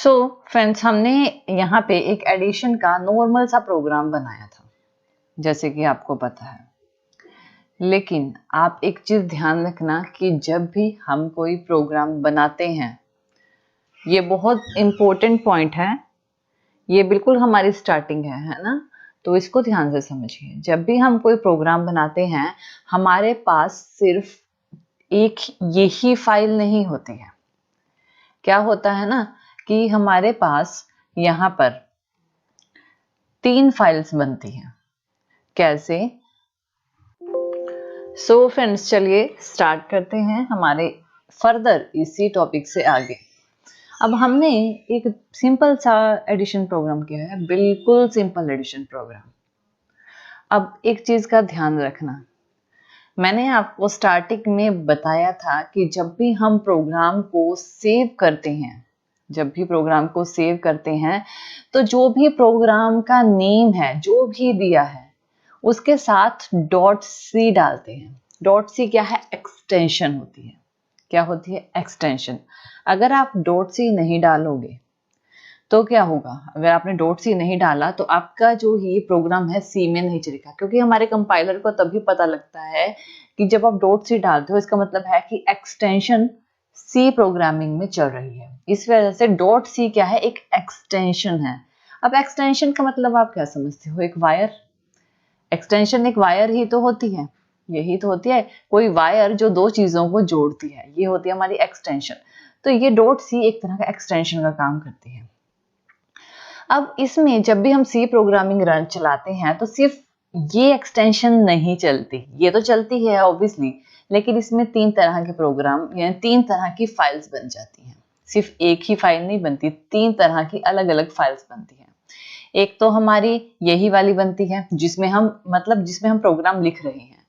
So friends, हमने यहाँ पे एक एडिशन का नॉर्मल सा प्रोग्राम बनाया था, जैसे कि आपको पता है। लेकिन आप एक चीज ध्यान रखना कि जब भी हम कोई प्रोग्राम बनाते हैं, ये बहुत इम्पोर्टेंट पॉइंट है, ये बिल्कुल हमारी स्टार्टिंग है ना। तो इसको ध्यान से समझिए। जब भी हम कोई प्रोग्राम बनाते हैं, हमारे पास सिर्फ एक यही फाइल नहीं होती है। क्या होता है ना कि हमारे पास यहाँ पर 3 फाइल्स बनती हैं। कैसे? सो फ्रेंड्स, चलिए स्टार्ट करते हैं हमारे फर्दर इसी टॉपिक से आगे। अब हमने एक सिंपल सा एडिशन प्रोग्राम किया है, बिल्कुल सिंपल एडिशन प्रोग्राम। अब एक चीज का ध्यान रखना, मैंने आपको स्टार्टिंग में बताया था कि जब भी हम प्रोग्राम को सेव करते हैं, तो जो भी प्रोग्राम का नेम है, जो भी दिया है, उसके साथ .c डालते हैं। .c क्या है? एक्सटेंशन होती है। क्या होती है? एक्सटेंशन। अगर आप .c नहीं डालोगे तो क्या होगा? अगर आपने .c नहीं डाला तो आपका जो ये प्रोग्राम है C में नहीं चलेगा, क्योंकि हमारे कंपाइलर को तभी पता लगता है कि जब आप .c डालते हो, इसका मतलब है कि एक्सटेंशन C प्रोग्रामिंग में चल रही है। इस वजह से .c क्या है? एक एक्सटेंशन है। अब एक्सटेंशन का मतलब आप क्या समझते हो? एक वायर। एक्सटेंशन एक वायर ही तो होती है, यही तो होती है, कोई वायर जो दो चीजों को जोड़ती है, ये होती है हमारी एक्सटेंशन। तो ये .c एक तरह का एक्सटेंशन का काम करती है। अब इसमें जब भी हम C प्रोग्रामिंग रन चलाते हैं तो सिर्फ ये एक्सटेंशन नहीं चलती, ये तो चलती है ऑब्वियसली, लेकिन इसमें 3 तरह के प्रोग्राम यानी 3 तरह की फाइल्स बन जाती हैं। सिर्फ एक ही फाइल नहीं बनती, 3 तरह की अलग अलग फाइल्स बनती हैं। एक तो हमारी यही वाली बनती है जिसमें हम जिसमें हम प्रोग्राम लिख रहे हैं।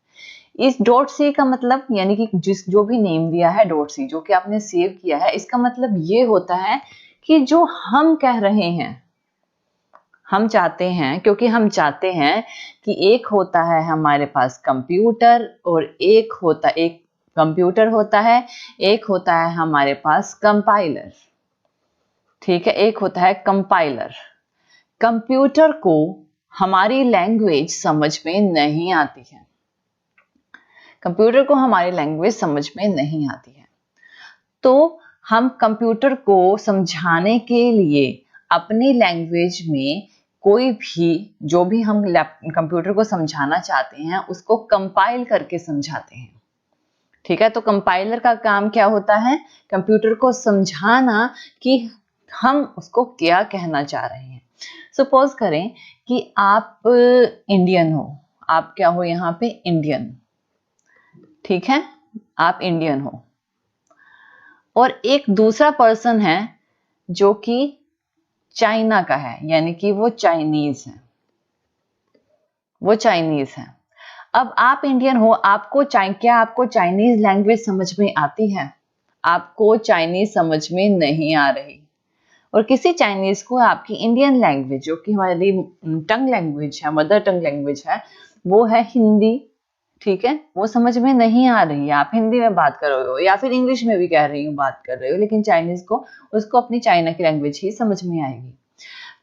इस .c का मतलब यानी कि जो भी नेम दिया है .c, जो कि आपने सेव किया है, इसका मतलब ये होता है कि जो हम कह रहे हैं, हम चाहते हैं, क्योंकि हम चाहते हैं कि एक होता है हमारे पास कंप्यूटर और एक कंप्यूटर होता है, एक होता है हमारे पास कंपाइलर। ठीक है, एक होता है कंपाइलर। कंप्यूटर को हमारी लैंग्वेज समझ में नहीं आती है, कंप्यूटर को हमारी लैंग्वेज समझ में नहीं आती है, तो हम कंप्यूटर को समझाने के लिए अपनी लैंग्वेज में कोई भी जो भी हम कंप्यूटर को समझाना चाहते हैं उसको कंपाइल करके समझाते हैं। ठीक है, तो कंपाइलर का काम क्या होता है? कंप्यूटर को समझाना कि हम उसको क्या कहना चाह रहे हैं। सपोज करें कि आप इंडियन हो, आप क्या हो यहाँ पे? इंडियन। ठीक है, आप इंडियन हो और एक दूसरा पर्सन है जो कि चाइना का है, यानी कि वो चाइनीज है, अब आप इंडियन हो, क्या आपको चाइनीज लैंग्वेज समझ में आती है? आपको चाइनीज समझ में नहीं आ रही, और किसी चाइनीज को आपकी इंडियन लैंग्वेज, जो कि हमारी टंग लैंग्वेज है, मदर टंग लैंग्वेज है, वो है हिंदी। ठीक है, वो समझ में नहीं आ रही है। आप हिंदी में बात कर रहे हो या फिर इंग्लिश में भी कह रही हो, बात कर रहे हो, लेकिन चाइनीज को उसको अपनी चाइना की लैंग्वेज ही समझ में आएगी।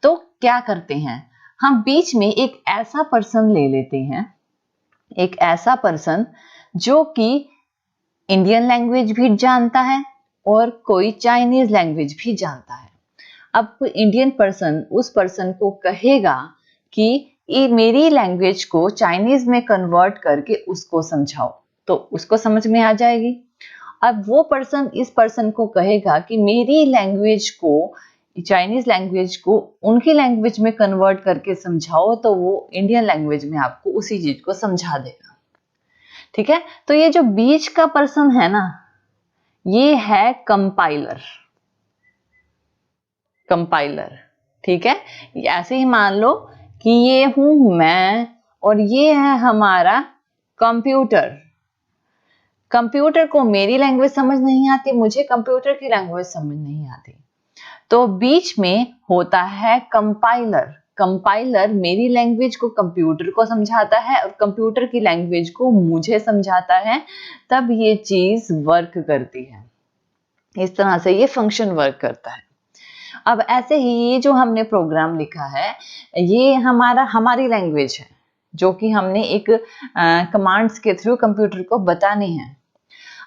तो क्या करते हैं हम? बीच में एक ऐसा पर्सन ले लेते हैं, एक ऐसा पर्सन जो कि इंडियन लैंग्वेज भी जानता है और कोई चाइनीज लैंग्वेज भी जानता है। अब कोई इंडियन पर्सन उस पर्सन को कहेगा कि ये मेरी लैंग्वेज को चाइनीज में कन्वर्ट करके उसको समझाओ, तो उसको समझ में आ जाएगी। अब वो पर्सन इस पर्सन को कहेगा कि मेरी लैंग्वेज को, चाइनीज लैंग्वेज को उनकी लैंग्वेज में कन्वर्ट करके समझाओ, तो वो इंडियन लैंग्वेज में आपको उसी चीज को समझा देगा। ठीक है, तो ये जो बीच का पर्सन है ना, ये है कंपाइलर। ठीक है, ऐसे ही मान लो कि ये हूं मैं और ये है हमारा कंप्यूटर। कंप्यूटर को मेरी लैंग्वेज समझ नहीं आती, मुझे कंप्यूटर की लैंग्वेज समझ नहीं आती, तो बीच में होता है कंपाइलर। कंपाइलर मेरी लैंग्वेज को कंप्यूटर को समझाता है और कंप्यूटर की लैंग्वेज को मुझे समझाता है, तब ये चीज वर्क करती है। इस तरह से ये फंक्शन वर्क करता है। अब ऐसे ही ये जो हमने प्रोग्राम लिखा है ये हमारी लैंग्वेज है जो कि हमने एक कमांड्स के थ्रू कंप्यूटर को बतानी है।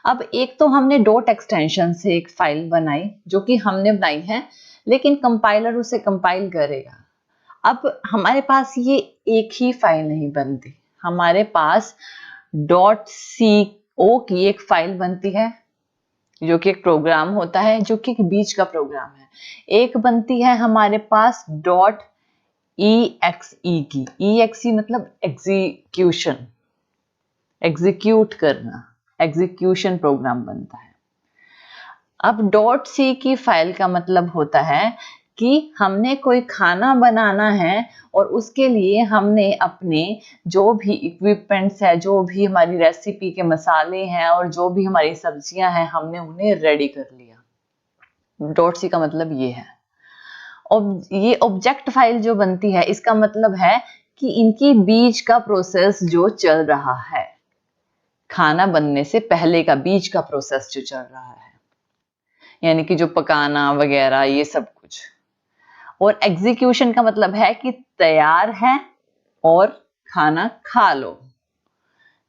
अब एक तो हमने डॉट एक्सटेंशन से एक फाइल बनाई जो कि हमने बनाई है, लेकिन कंपाइलर उसे कंपाइल करेगा। अब हमारे पास ये एक ही फाइल नहीं बनती, हमारे पास .co की एक फाइल बनती है जो कि एक प्रोग्राम होता है, जो कि एक बीच का प्रोग्राम है। एक बनती है हमारे पास .exe की, exe मतलब एग्जीक्यूशन, एग्जीक्यूट करना, एग्जीक्यूशन प्रोग्राम बनता है। अब .c की फाइल का मतलब होता है कि हमने कोई खाना बनाना है और उसके लिए हमने अपने जो भी इक्विपमेंट्स है, जो भी हमारी रेसिपी के मसाले हैं और जो भी हमारी सब्जियां हैं, हमने उन्हें रेडी कर लिया। .c का मतलब ये है। ये ऑब्जेक्ट फाइल जो बनती है इसका मतलब है कि इनकी बीच का प्रोसेस जो चल रहा है, खाना बनने से पहले का बीच का प्रोसेस जो चल रहा है, यानी कि जो पकाना वगैरह ये सब कुछ। और एग्जीक्यूशन का मतलब है कि तैयार है और खाना खा लो,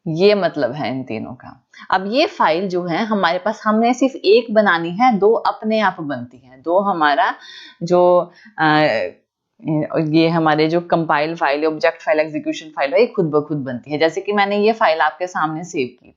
ये मतलब है इन तीनों का। अब ये फाइल जो है हमारे पास, हमने सिर्फ एक बनानी है, दो अपने आप बनती है। दो हमारा जो ये हमारे जो compile file, object file, execution file है, ये खुद ब खुद बनती है। जैसे कि मैंने ये फाइल आपके सामने सेव की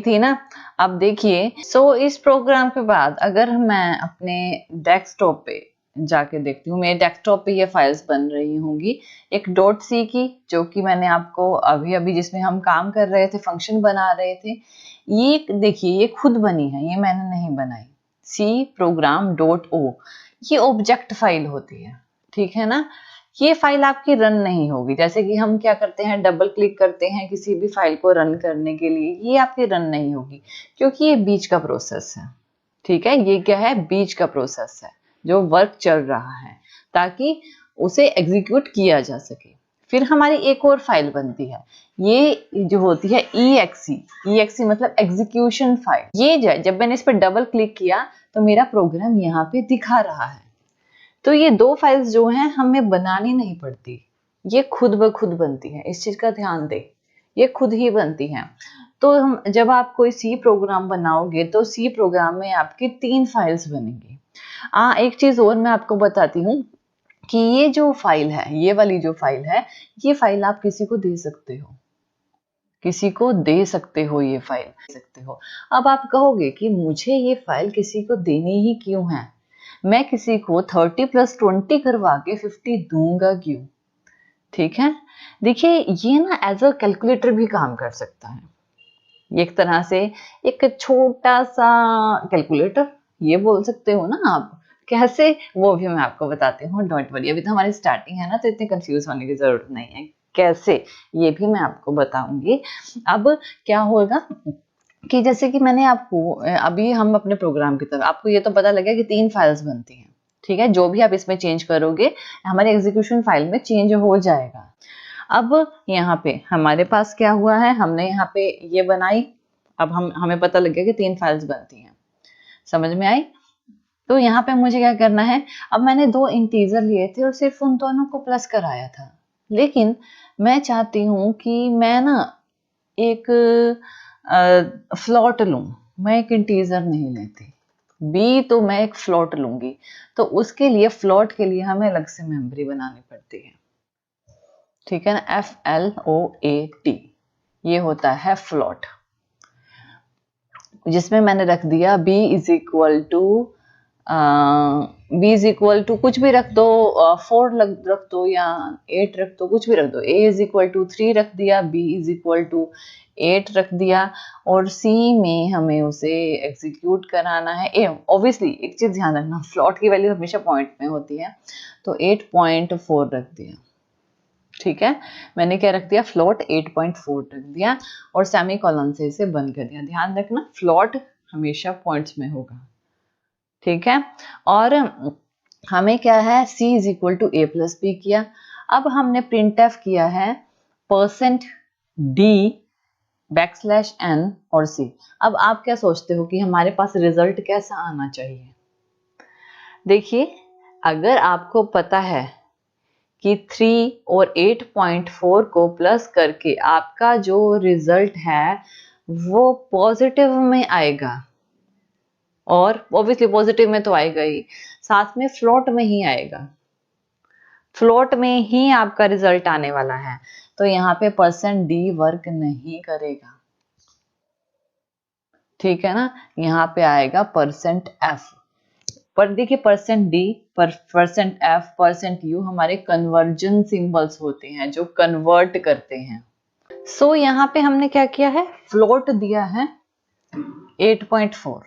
थी ना। अब देखिए, इस प्रोग्राम के बाद अगर मैं अपने डेस्कटॉप पे जाके देखती हूँ, मेरे डेस्कटॉप पे ये फाइल्स बन रही होंगी। एक .c की, जो कि मैंने आपको अभी जिसमें हम काम कर रहे थे, फंक्शन बना रहे थे, ये देखिए ये खुद बनी है, ये मैंने नहीं बनाई। C program .o ये ऑब्जेक्ट फाइल होती है, ठीक है ना। ये फाइल आपकी रन नहीं होगी। जैसे कि हम क्या करते हैं, डबल क्लिक करते हैं किसी भी फाइल को रन करने के लिए, ये आपकी रन नहीं होगी क्योंकि ये बीच का प्रोसेस है, ठीक है। ये क्या है, बीच का प्रोसेस है जो वर्क चल रहा है ताकि उसे एग्जीक्यूट किया जा सके। फिर हमारी एक और फाइल बनती है, ये जो होती है exe मतलब एग्जीक्यूशन फाइल। ये जब मैंने इस पर डबल क्लिक किया तो मेरा प्रोग्राम यहाँ पे दिखा रहा है। तो ये दो फाइल्स जो हैं हमें बनानी नहीं पड़ती, ये खुद ब खुद बनती है। इस चीज का ध्यान दे, ये खुद ही बनती हैं। तो हम जब आप कोई सी प्रोग्राम बनाओगे तो सी प्रोग्राम में आपकी 3 फाइल्स बनेंगी। एक चीज और मैं आपको बताती हूँ कि ये जो फाइल है, ये वाली जो फाइल है, ये फाइल आप किसी को दे सकते हो, किसी को दे सकते हो, ये फाइल दे सकते हो। अब आप कहोगे कि मुझे ये फाइल किसी को देनी ही क्यों है, मैं किसी को 30+20 करवा के 50 दूंगा क्यों, ठीक है। देखिए ये ना एज अ कैलकुलेटर भी काम कर सकता है, एक तरह से एक छोटा सा कैलकुलेटर ये बोल सकते हो ना आप। कैसे, वो भी मैं आपको बताती हूँ, डोंट वरी। अभी तो हमारी स्टार्टिंग है ना, तो इतने कंफ्यूज होने की जरूरत नहीं है। कैसे, ये भी मैं आपको बताऊंगी। अब क्या होगा कि जैसे कि मैंने आपको अभी हम अपने प्रोग्राम की तरफ, आपको ये तो पता लगा कि 3 फाइल्स बनती हैं, ठीक है। जो भी आप इसमें चेंज करोगे हमारे एग्जीक्यूशन फाइल में चेंज हो जाएगा। अब यहाँ पे हमारे पास क्या हुआ है, हमने यहाँ पे ये बनाई। अब हमें पता लग गया कि 3 फाइल्स बनती हैं, समझ में आई। तो यहाँ पे मुझे क्या करना है, अब मैंने 2 इंटीजर लिए थे और सिर्फ उन दोनों को प्लस कराया था, लेकिन मैं चाहती हूँ कि मैं ना एक फ्लॉट लूं, मैं एक इंटीजर नहीं लेती, बी तो मैं एक फ्लॉट लूंगी। तो उसके लिए, फ्लॉट के लिए हमें अलग से मेमोरी बनानी पड़ती है, ठीक है ना। FLOAT ये होता है फ्लॉट, जिसमें मैंने रख दिया b इज इक्वल टू कुछ भी रख दो, 4 रख दो या 8 रख दो, कुछ भी रख दो। a इज इक्वल टू 3 रख दिया, b इज इक्वल टू 8 रख दिया, और c में हमें उसे एग्जीक्यूट कराना है। ऑब्वियसली एक चीज ध्यान रखना, फ्लॉट की वैल्यू हमेशा पॉइंट में होती है, तो 8.4 रख दिया, ठीक है। मैंने क्या रख दिया, फ्लॉट 8.4 रख दिया और सेमी कॉलन से इसे बंद कर दिया। ध्यान रखना फ्लॉट हमेशा पॉइंट्स में होगा, ठीक है। और हमें क्या है, c is equal to a+b किया। अब हमने printf किया है %d\n और c। अब आप क्या सोचते हो कि हमारे पास रिजल्ट कैसा आना चाहिए। देखिए, अगर आपको पता है कि 3 और 8.4 को प्लस करके आपका जो रिजल्ट है वो पॉजिटिव में आएगा, और ऑब्वियसली पॉजिटिव में तो आएगा ही, साथ में फ्लोट में ही आएगा, फ्लोट में ही आपका रिजल्ट आने वाला है, तो यहाँ पे परसेंट डी वर्क नहीं करेगा। ठीक है ना, यहाँ पे आएगा परसेंट एफ। पर देखिए percent D, percent F, percent you हमारे कन्वर्जन सिंबल्स होते हैं जो कन्वर्ट करते हैं। सो यहाँ पे हमने क्या किया है, फ्लोट दिया है 8.4।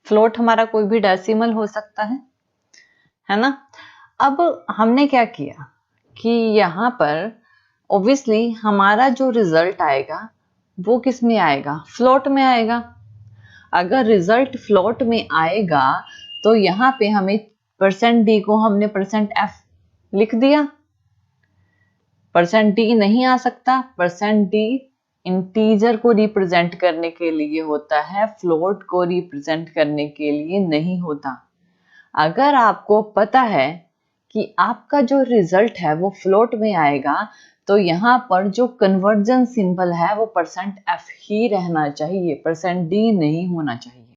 फ्लोट हमारा कोई भी डेसिमल हो सकता है ना। अब हमने क्या किया कि यहाँ पर ऑब्वियसली हमारा जो रिजल्ट आएगा वो किस में आएगा, फ्लोट में आएगा। अगर रिजल्ट फ्लोट में आएगा तो यहाँ पे हमें परसेंट डी को हमने परसेंट एफ लिख दिया। परसेंट डी नहीं आ सकता, परसेंट डी इंटीजर को रिप्रेजेंट करने के लिए होता है, फ्लोट को रिप्रेजेंट करने के लिए नहीं होता। अगर आपको पता है कि आपका जो रिजल्ट है वो फ्लोट में आएगा तो यहाँ पर जो कन्वर्जन सिंबल है वो परसेंट एफ ही रहना चाहिए, परसेंट डी नहीं होना चाहिए।